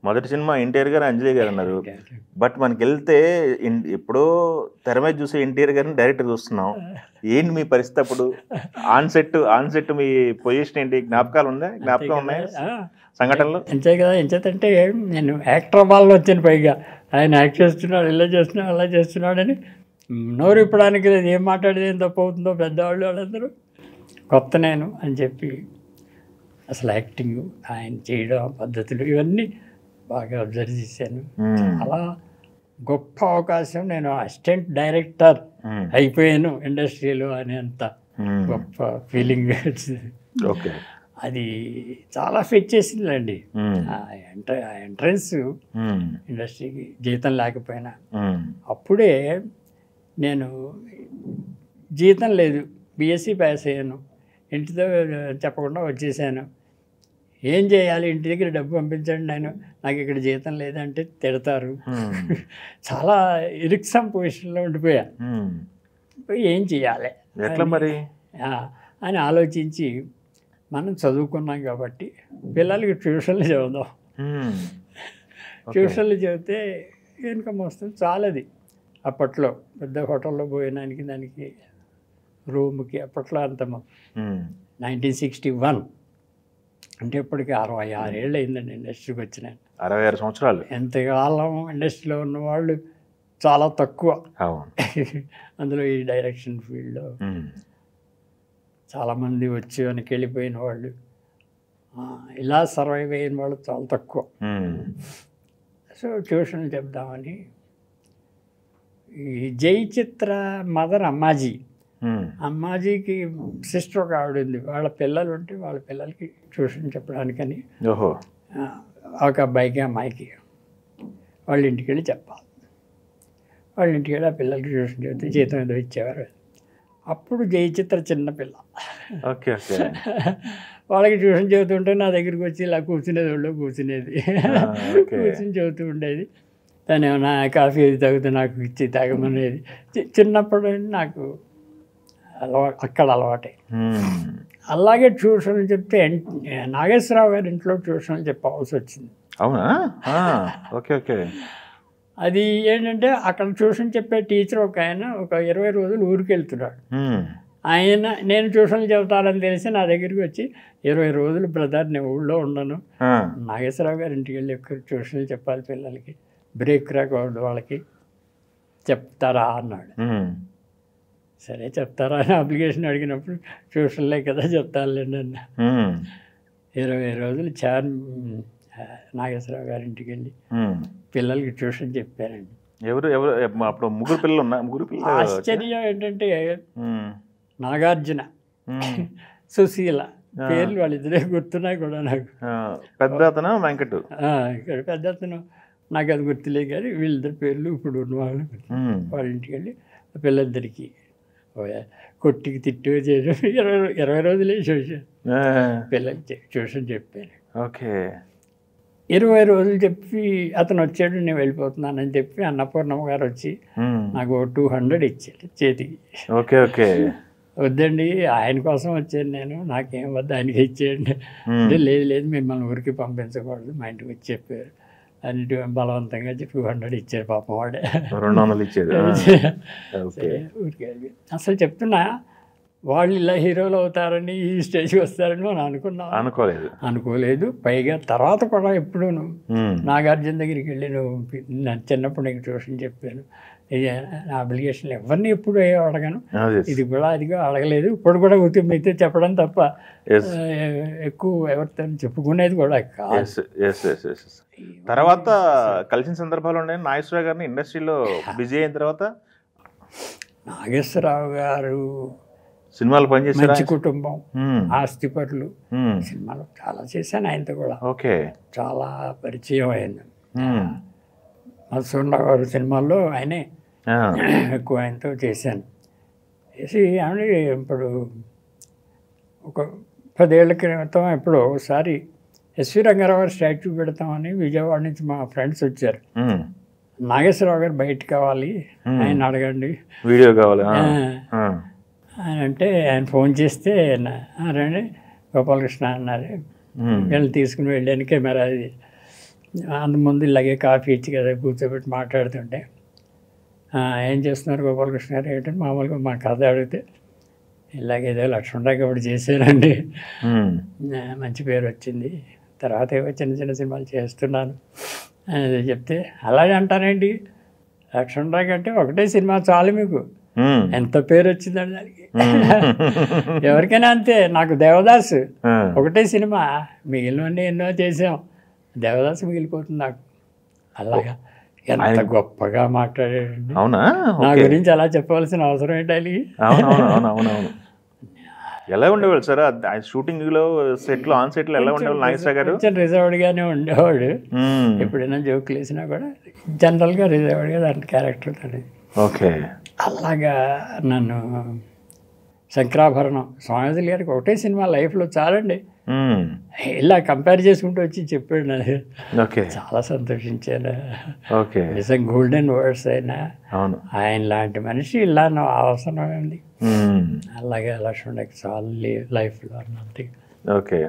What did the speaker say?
మొదటి సినిమా ఎన్టీఆర్ గారు, అంజలి గారు అన్నారు. బట్ మనకి వెళ్తే ఎప్పుడో తెర మీద చూసే ఎన్టీఆర్ గారిని డైరెక్ట్ చూస్తున్నాం. ఏంటి మీ పరిస్థితి అప్పుడు? ఆన్ సెట్ మీ పొజిషన్ ఏంటి? జ్ఞాపకాలు ఉన్నాయి సంఘటనలు? అంతే కదా. ఎంచేతంటే నేను యాక్టర్ వాళ్ళలో వచ్చాను. పైగా ఆయన యాక్ట్ చేస్తున్నాడు, ఇలా చేస్తున్నాడు, అలా చేస్తున్నాడని నోరు ఇప్పడానికి లేదు. ఏం మాట్లాడేది ఏం తప్పు అవుతుందో పెద్దవాళ్ళు వాళ్ళందరూ కొత్త నేను అని చెప్పి అసలు యాక్టింగ్ ఆయన చేయడం పద్ధతులు ఇవన్నీ బాగా అబ్జర్వ్ చేశాను. చాలా గొప్ప అవకాశం. నేను అసిస్టెంట్ డైరెక్టర్ అయిపోయాను ఇండస్ట్రీలో అనేంత గొప్ప ఫీలింగ్ వచ్చింది. ఓకే, అది చాలా ఫెచ్ చేసిందండి. ఎంట్రన్స్ ఇండస్ట్రీకి జీతం లేకపోయినా అప్పుడే నేను జీతం లేదు, బీఎస్సీ పాస్ అయ్యాను, ఇంటితో చెప్పకుండా వచ్చేసాను. ఏం చేయాలి, ఇంటి దగ్గర డబ్బు పంపించండి, నాకు ఇక్కడ జీతం లేదంటే తిడతారు. చాలా ఇరిక్సమ్ పొజిషన్లో ఉండిపోయా. ఏం చేయాలి ఎట్లా మరి అని ఆలోచించి మనం చదువుకున్నాం కాబట్టి పిల్లలకి ట్యూషన్లు చదువుదాం. ట్యూషన్లు చదివితే ఇన్కమ్ వస్తుంది చాలది. అప్పట్లో పెద్ద హోటల్లో పోయినానికి దానికి రూమ్కి అప్పట్లో అంత 1961 అంటే ఇప్పటికి 66 ఏళ్ళు అయిందండి ఇండస్ట్రీకి వచ్చిన. 66 సంవత్సరాలు. ఎంతకాలం ఇండస్ట్రీలో ఉన్నవాళ్ళు చాలా తక్కువ. అందులో ఈ డైరెక్షన్ ఫీల్డ్లో చాలామంది వచ్చి వెనక్కి వెళ్ళిపోయిన వాళ్ళు, ఇలా సర్వైవ్ అయిన వాళ్ళు చాలా తక్కువ. సో ట్యూషన్లు చెప్దామని ఈ జై చిత్ర మదర్ అమ్మాజీకి సిస్టర్ ఒక ఆవిడ ఉంది. వాళ్ళ పిల్లలు ఉంటే వాళ్ళ పిల్లలకి ట్యూషన్ చెప్పడానికని ఒక అబ్బాయికి అమ్మాయికి వాళ్ళ ఇంటికి వెళ్ళి చెప్పాలి. వాళ్ళ ఇంటికి వెళ్ళి ఆ పిల్లలకి ట్యూషన్ చెప్తే జీతం ఏదో ఇచ్చేవారు. అప్పుడు జై చిత్ర చిన్నపిల్ల. వాళ్ళకి ట్యూషన్ చెబుతుంటే నా దగ్గరికి వచ్చి ఇలా కూర్చునేది, ఒళ్ళో కూర్చునేది, కూర్చుని చెబుతూ ఉండేది. తను ఏమన్నా కాఫీ అది తాగితే నాకు ఇచ్చి తాగమనేది. చిన్నప్పుడు నాకు అక్కడ అలవాటే. అలాగే ట్యూషన్లు చెప్తే నాగేశ్వరరావు గారి ఇంట్లో ట్యూషన్లు చెప్పవలసి వచ్చింది. అవునా? Okay okay. అది ఏంటంటే అక్కడ ట్యూషన్ చెప్పే టీచర్ ఒక ఆయన ఒక 20 రోజులు ఊరికి వెళ్తున్నాడు. ఆయన నేను ట్యూషన్లు చెబుతానని తెలిసి నా దగ్గరికి వచ్చి 20 రోజులు బ్రదర్ నేను ఊళ్ళో ఉండను, నాగేశ్వరరావు గారి ఇంటికి వెళ్ళి ట్యూషన్లు చెప్పాలి పిల్లలకి, బ్రేక్ రాకూడదు వాళ్ళకి, చెప్తారా అన్నాడు. సరే చెప్తారా అని అప్లికేషన్ అడిగినప్పుడు ట్యూషన్లే కదా చెప్తానులేండి అన్న. 20 రోజులు నాగేశ్వరరావు గారి ఇంటికి వెళ్ళి పిల్లలకి ట్యూషన్ చెప్పారండి. ఎవరు అప్పుడు ముగ్గురు పిల్లలు. ఆశ్చర్యం ఏంటంటే నాగార్జున, సుశీల పేర్లు వాళ్ళిద్దరే గుర్తున్నాయి కూడా నాకు. పెద్ద అతను వెంకట్, ఇక్కడ పెద్ద అతను నాకు అది గుర్తులేదు కానీ వీళ్ళిద్దరి పేర్లు ఇప్పుడు ఉన్నవాళ్ళు. వాళ్ళ ఇంటికి వెళ్ళి పిల్లలిద్దరికి కొట్టికి తిట్టు చేయడం 20 రోజులే ట్యూషన్ పిల్లలకి ట్యూషన్ చెప్పాను. ఓకే. 20 రోజులు చెప్పి అతను వచ్చాడు, నేను వెళ్ళిపోతున్నానని చెప్పి అన్నపూర్ణమ్మ గారు వచ్చి నాకు 200 ఇచ్చాడు చేతికి. Okay okay. వద్దండి ఆయన కోసం వచ్చాను నేను, నాకేం వద్దు ఆయనకి ఇచ్చేయండి అంటే లేదు మిమ్మల్ని ఊరికి పంపించకూడదు, మా ఇంటికి వచ్చి చెప్పారు అని బలవంతంగా 200 ఇచ్చారు పాపం వాడే. 200 ఇచ్చారు. ఊరికి అసలు చెప్తున్నా వాళ్ళు ఇలా హీరోలు అవుతారని ఈ స్టేజ్కి వస్తారని మనం అనుకోలేదు. పైగా తర్వాత కూడా ఎప్పుడు నాగార్జున దగ్గరికి వెళ్ళి నువ్వు చిన్నప్పుడు నీకు ట్యూషన్ చెప్పాను, అప్లికేషన్లు ఎవరిని ఎప్పుడు అడగను, ఇది కూడా అదిగా అడగలేదు, ఇప్పుడు కూడా అయితే చెప్పడం తప్ప ఎక్కువ ఎవరితో చెప్పుకునేది కూడా కాదు. తర్వాత కలిసిన సందర్భాలు ఉన్నాయి. నాగేశ్వరరావు గారిని ఇండస్ట్రీలో బిజీ అయిన తర్వాత నాగేశ్వరరావు గారు సినిమాలు పనిచేశారు. మంచి కుటుంబం, ఆస్తిపరులు సినిమాలు చాలా చేశాను ఆయనతో కూడా. ఓకే. చాలా పరిచయం అయింది. మధుసూదనరావు గారు సినిమాల్లో ఆయనే ఎక్కువ ఆయనతో చేశాను. చేసి ఆమె ఇప్పుడు ఒక 10 ఏళ్ల క్రితం ఎప్పుడో ఒకసారి ఎస్వి రంగారావు గారు స్టాచ్యూ పెడతామని విజయవాడ నుంచి మా ఫ్రెండ్స్ వచ్చారు. నాగేశ్వరరావు గారు బయట కావాలి, ఆయన అడగండి, వీడియో కావాలి అని అంటే ఆయన ఫోన్ చేస్తే రండి గోపాలకృష్ణ అన్నారు. వీళ్ళని తీసుకుని వెళ్ళాను కెమెరా అది. అందు ముందు ఇలాగే కాఫీ ఇచ్చి కదా కూర్చోబెట్టి మాట్లాడుతుంటే ఏం చేస్తున్నారు గోపాలకృష్ణ గారు ఏంటంటే మామూలుగా మా కథ అడిగితే ఇలాగేదో లక్ష్మణరావు ఒకటి చేశానండి, మంచి పేరు వచ్చింది, తర్వాత ఏవో చిన్న చిన్న సినిమాలు చేస్తున్నాను అది చెప్తే అలాగే అంటారేంటి, లక్ష్మణరావు అంటే ఒకటే సినిమా చాలు మీకు, ఎంత పేరు వచ్చిందండి దానికి. ఎవరికైనా అంతే, నాకు దేవదాసు ఒకటే సినిమా, మిగిలినవన్నీ ఎన్నో చేసాం, దేవదాసు మిగిలిపోతుంది నాకు. అలాగా ఎంత గొప్పగా మాట్లాడాడండి. అవునా? నా గురించి అలా చెప్పవలసిన అవసరం ఏంటి? అవునవును. ఎలా ఉండేవాళ్ళు సార్ షూటింగ్ లో, సెట్ లో, ఆన్ సెట్ లో ఎలా ఉండేవాళ్ళు నాగేశ్వర గారు? కొంచెం రిజర్వ్డ్ గానే ఉండేవాడు. ఎప్పుడైనా జోకులు వేసినా కూడా జనరల్ గా రిజర్వ్డ్ గా దాని క్యారెక్టర్ తనది. ఓకే. అలాగా నన్ను శంకరాభరణం స్వామిజీ గారికి ఒకటే సినిమా లైఫ్లో చాలండి, ఇలా కంపేర్ చేసుకుంటూ వచ్చి చెప్పాడు నాకు. చాలా సంతోషించాను. నిజం గోల్డెన్ వర్డ్స్ అయినా ఆయన లాంటి మనిషి ఇలా అవసరం ఉంది. అలాగే లక్ష్మణ్కి చాలా లైఫ్లో అన్నది. ఓకే.